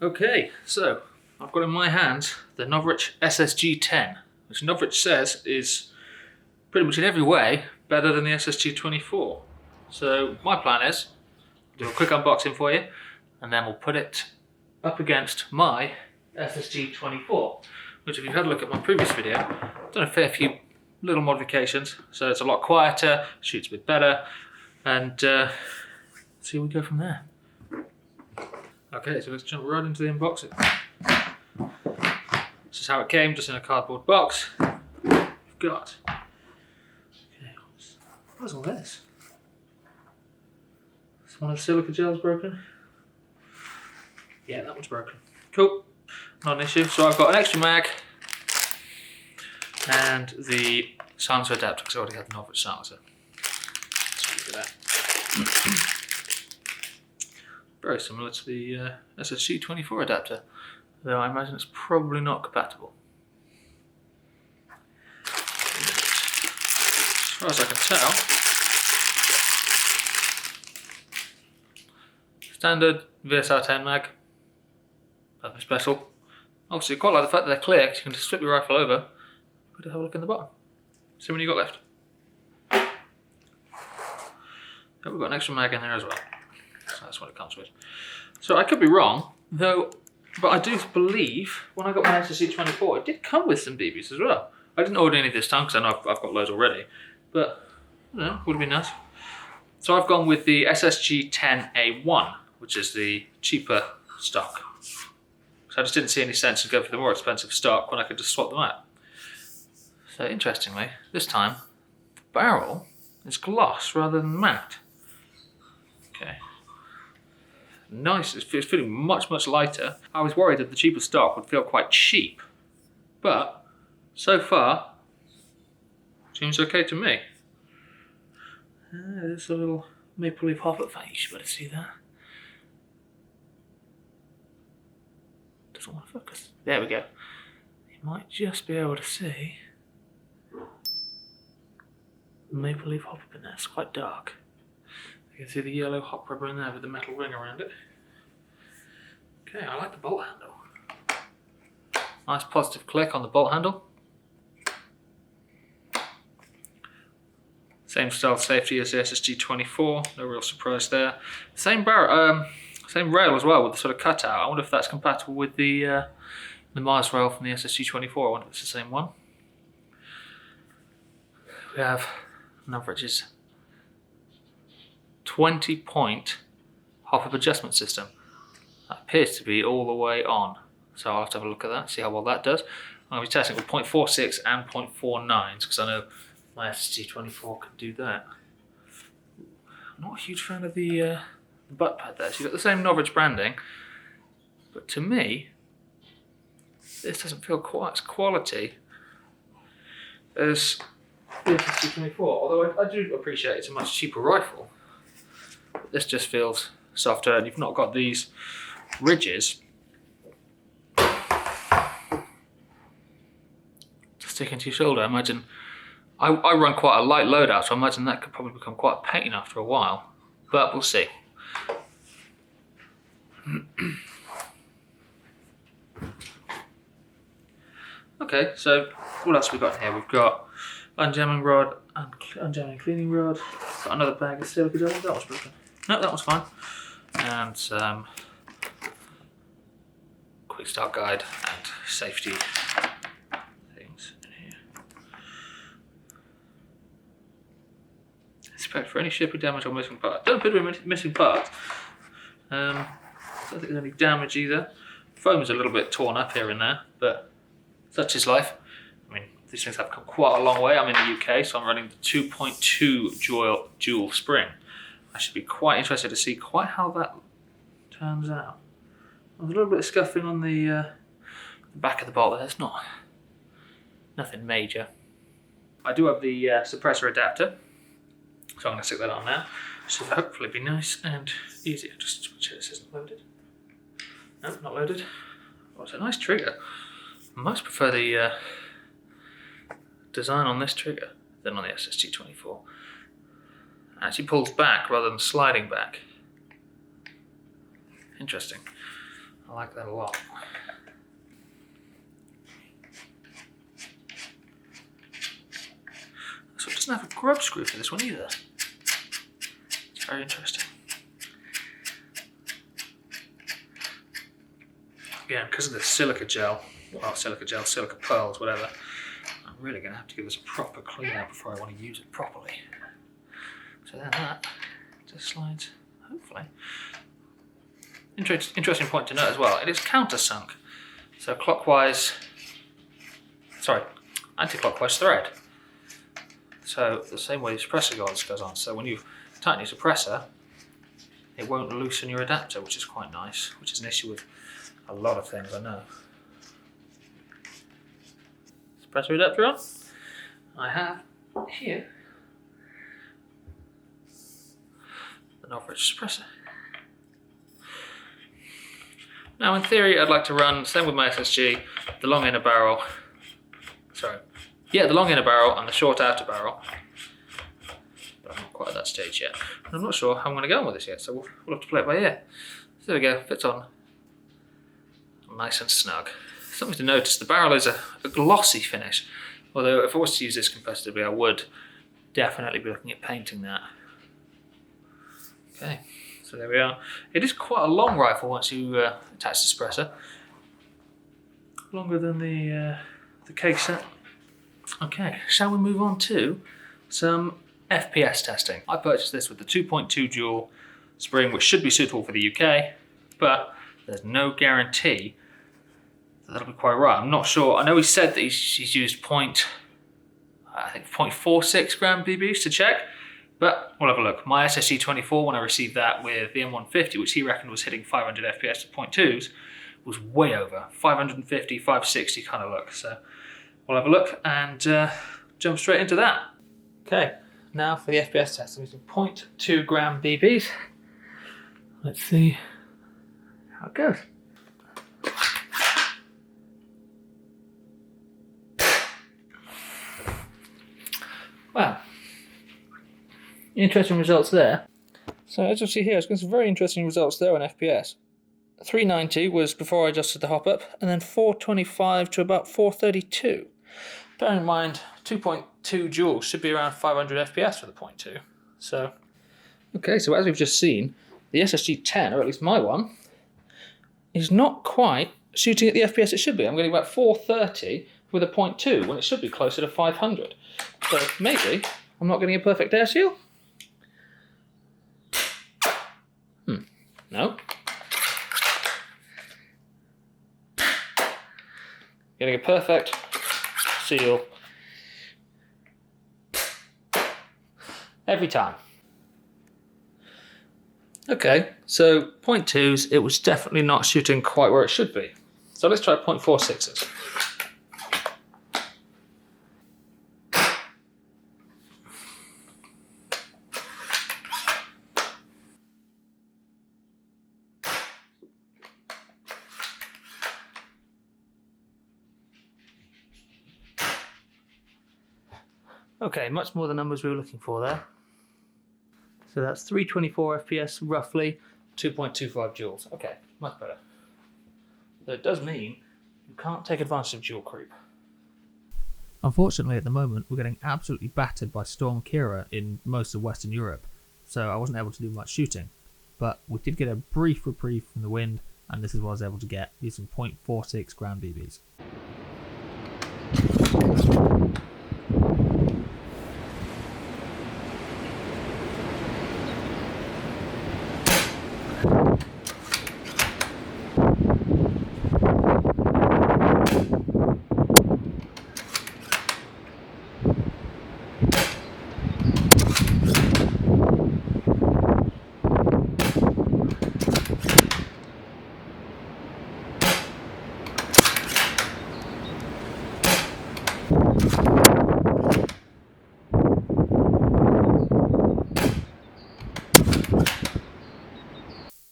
Okay, so I've got in my hands the Novritsch SSG10, which Novritsch says is pretty much in every way better than the SSG24. So my plan is do a quick unboxing for you, and then we'll put it up against my SSG24, which if you've had a look at my previous video, I've done a fair few little modifications, so it's a lot quieter, shoots a bit better, and see where we go from there. Okay, so let's jump right into the unboxing. This is how it came, just in a cardboard box. We've got, okay, what's all this? Is one of the silica gels broken? Yeah, that one's broken. Cool, not an issue. So I've got an extra mag and the silencer adapter, because I already had the Novritsch silencer. Let's look at that. Very similar to the SSG24 adapter, though I imagine it's probably not compatible. As far as I can tell, standard VSR10 mag, nothing special. Obviously, quite like the fact that they're clear, because you can just flip your rifle over, put a have a look in the bottom. See what you got left. But we've got an extra mag in there as well. So that's what it comes with. So I could be wrong, though, but I do believe when I got my SSG24, it did come with some BBs as well. I didn't order any this time because I know I've got loads already, but you know, would have been nice. So I've gone with the SSG10-A1, which is the cheaper stock. So I just didn't see any sense in going for the more expensive stock when I could just swap them out. So interestingly, this time, the barrel is gloss rather than matte. Okay. Nice, it's feeling much lighter. I was worried that the cheaper stock would feel quite cheap, but so far, seems okay to me. There's a little maple leaf hop-up fan, you should better see that. Doesn't want to focus. There we go. You might just be able to see the maple leaf hop-up in there, it's quite dark. You can see the yellow hop rubber in there with the metal ring around it. Okay, I like the bolt handle. Nice positive click on the bolt handle. Same style safety as the SSG24, no real surprise there. Same barrel, same rail as well with the sort of cutout. I wonder if that's compatible with the Mars rail from the SSG24. I wonder if it's the same one. We have Novritsch's 20-point hop-up adjustment system. That appears to be all the way on, so I'll have to have a look at that, see how well that does. I'm going to be testing with 0.46 and 0.49s because I know my SSG24 can do that. I'm not a huge fan of the butt pad there. So you've got the same Novritsch branding, but to me, this doesn't feel quite as quality as the SSG24, although I do appreciate it's a much cheaper rifle. This just feels softer, and you've not got these ridges to stick into your shoulder. I imagine I run quite a light loadout, so I imagine that could probably become quite a pain after a while, but we'll see. Okay, so what else have we got here? We've got unjamming rod and unjamming cleaning rod. Got another bag of silica gel. That was broken. No, that was fine. And some quick start guide and safety things in here. Expect for any shipping damage or missing parts. Don't appear to be missing parts. Don't think there's any damage either. Foam is a little bit torn up here and there, but such is life. I mean, these things have come quite a long way. I'm in the UK, so I'm running the 2.2 dual spring. I should be quite interested to see quite how that turns out. There's a little bit of scuffing on the back of the bolt there. It's nothing major. I do have the suppressor adapter, so I'm going to stick that on now. Should hopefully be nice and easy. Just check this isn't loaded. No, not loaded. Oh, it's a nice trigger. I most prefer the design on this trigger than on the SSG24. Actually pulls back rather than sliding back. Interesting. I like that a lot. So it doesn't have a grub screw for this one either. It's very interesting. Again, because of the silica gel, well, silica pearls, whatever, I'm really going to have to give this a proper clean out before I want to use it properly. So then that just slides, hopefully. Interesting point to note as well, it is countersunk. So anti-clockwise thread. So the same way the suppressor goes on. So when you tighten your suppressor, it won't loosen your adapter, which is quite nice, which is an issue with a lot of things, I know. Suppressor adapter on. I have here the Novritsch suppressor. Now in theory I'd like to run, same with my SSG, the long inner barrel, the long inner barrel and the short outer barrel. But I'm not quite at that stage yet. And I'm not sure how I'm going to go on with this yet, so we'll have to play it by ear. So there we go, fits on nice and snug. Something to notice, the barrel is a glossy finish, although if I was to use this competitively I would definitely be looking at painting that. Okay, so there we are. It is quite a long rifle once you attach the suppressor. Longer than the case set. Okay, shall we move on to some FPS testing? I purchased this with the 2.2 dual spring, which should be suitable for the UK, but there's no guarantee that that'll be quite right. I'm not sure. I know he said that he's used 0.46 gram BBs to check, but we'll have a look. My SSG24, when I received that with the M150, which he reckoned was hitting 500 FPS at 0.2s, was way over 550, 560 kind of look. So we'll have a look and jump straight into that. Okay, now for the FPS test. I'm using 0.2 gram BBs. Let's see how it goes. Wow, interesting results there. So as you'll see here, it's got some very interesting results there on FPS. 390 was before I adjusted the hop up, and then 425 to about 432. Bear in mind, 2.2 joules should be around 500 FPS for the 0.2. So, okay, so as we've just seen, the SSG10, or at least my one, is not quite shooting at the FPS it should be. I'm getting about 430 with a 0.2 when it should be closer to 500. So maybe I'm not getting a perfect air seal. No. Getting a perfect seal every time. Okay, so 0.2s, it was definitely not shooting quite where it should be. So let's try 0.46s. Okay, much more the numbers we were looking for there. So that's 324 FPS roughly, 2.25 joules. Okay, much better. So it does mean you can't take advantage of dual creep. Unfortunately at the moment we're getting absolutely battered by Storm Kira in most of Western Europe, so I wasn't able to do much shooting. But we did get a brief reprieve from the wind, and this is what I was able to get using 0.46 gram BBs.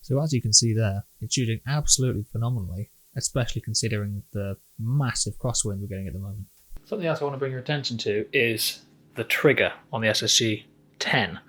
So as you can see there, it's shooting absolutely phenomenally, especially considering the massive crosswind we're getting at the moment. Something else I want to bring your attention to is the trigger on the SSG10.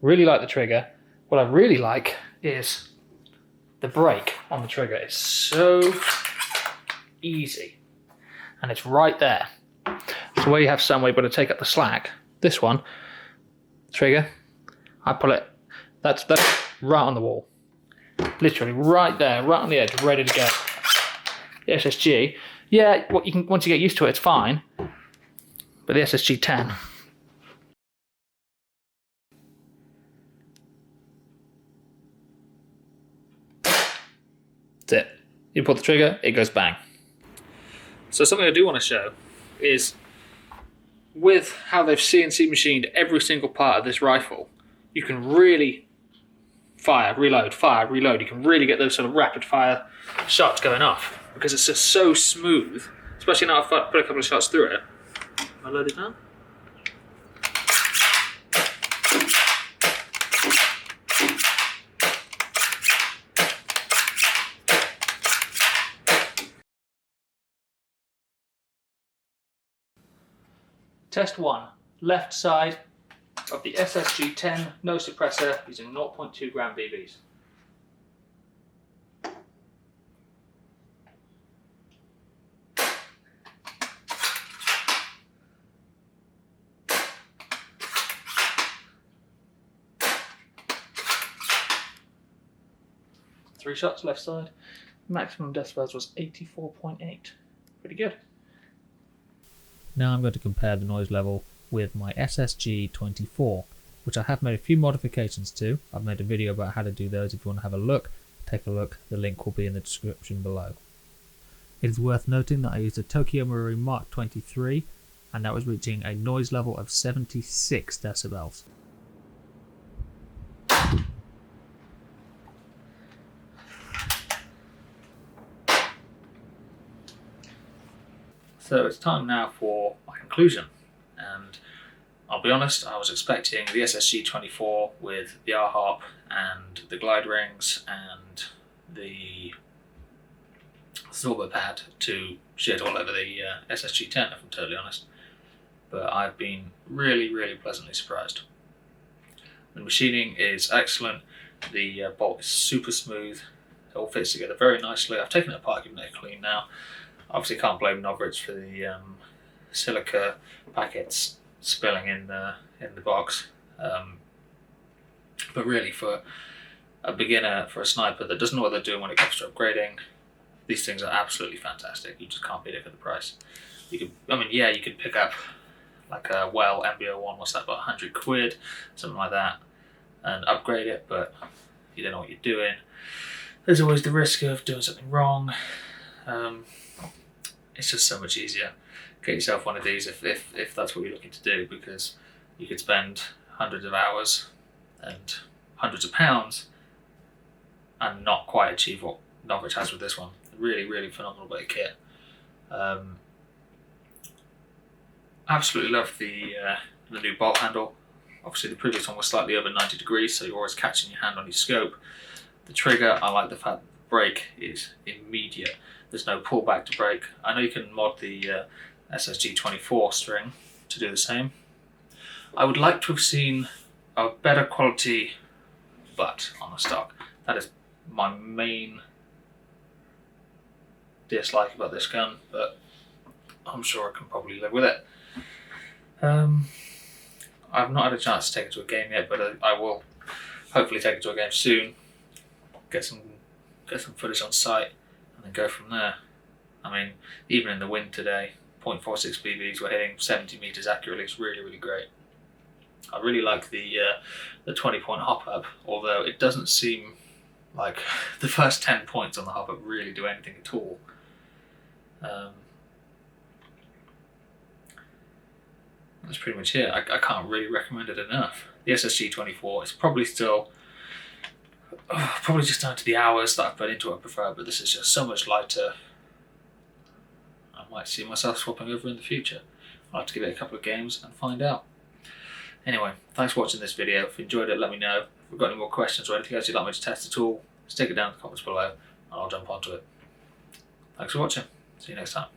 Really like the trigger. What I really like is the brake on the trigger is so easy, and it's right there. So where you have some way but to take up the slack, this one, trigger, I pull it, that's right on the wall. Literally right there, right on the edge, ready to go. The SSG, yeah, once you get used to it, it's fine. But the SSG10, that's it. You pull the trigger, it goes bang. So something I do want to show is with how they've CNC machined every single part of this rifle, you can really fire, reload. You can really get those sort of rapid fire shots going off because it's just so smooth, especially now I've put a couple of shots through it. Am I loaded now? Test 1, left side of the SSG10 no suppressor using 0.2 gram BBs. Three shots left side. Maximum decibels was 84.8. Pretty good. Now I'm going to compare the noise level with my SSG24, which I have made a few modifications to. I've made a video about how to do those. If you want to have a look, take a look. The link will be in the description below. It is worth noting that I used a Tokyo Marui Mark 23, and that was reaching a noise level of 76 decibels. So it's time now for my conclusion, and I'll be honest, I was expecting the SSG24 with the R-Harp and the glide rings and the silver pad to shit all over the SSG10, if I'm totally honest. But I've been really, really pleasantly surprised. The machining is excellent, the bolt is super smooth, it all fits together very nicely. I've taken it apart, given it a clean now. Obviously can't blame Novritsch for the silica packets spilling in the box. But really, for a beginner, for a sniper that doesn't know what they're doing when it comes to upgrading, these things are absolutely fantastic. You just can't beat it for the price. You could, yeah, you could pick up like a Well MB01, what's that, about 100 quid, something like that, and upgrade it, but you don't know what you're doing. There's always the risk of doing something wrong. It's just so much easier. Get yourself one of these if that's what you're looking to do, because you could spend hundreds of hours and hundreds of pounds and not quite achieve what Novritsch has with this one. Really, really phenomenal bit of kit. Absolutely love the new bolt handle. Obviously the previous one was slightly over 90 degrees, so you're always catching your hand on your scope. The trigger, I like the fact that the brake is immediate. There's no pullback to brake. I know you can mod the SSG24 string to do the same. I would like to have seen a better quality butt on the stock. That is my main dislike about this gun, but I'm sure I can probably live with it. I've not had a chance to take it to a game yet, but I will hopefully take it to a game soon. Get some footage on site and then go from there. I mean, even in the wind today, 0.46 BBs were hitting 70 meters accurately. It's really, really great. I really like the 20-point hop-up, although it doesn't seem like the first 10 points on the hop-up really do anything at all. That's pretty much it. I can't really recommend it enough. The SSG24 is probably still, probably just down to the hours that I've put into it I prefer, but this is just so much lighter. I might see myself swapping over in the future. I'll have to give it a couple of games and find out. Anyway, thanks for watching this video. If you enjoyed it, let me know. If you've got any more questions or anything else you'd like me to test at all, stick it down in the comments below and I'll jump onto it. Thanks for watching. See you next time.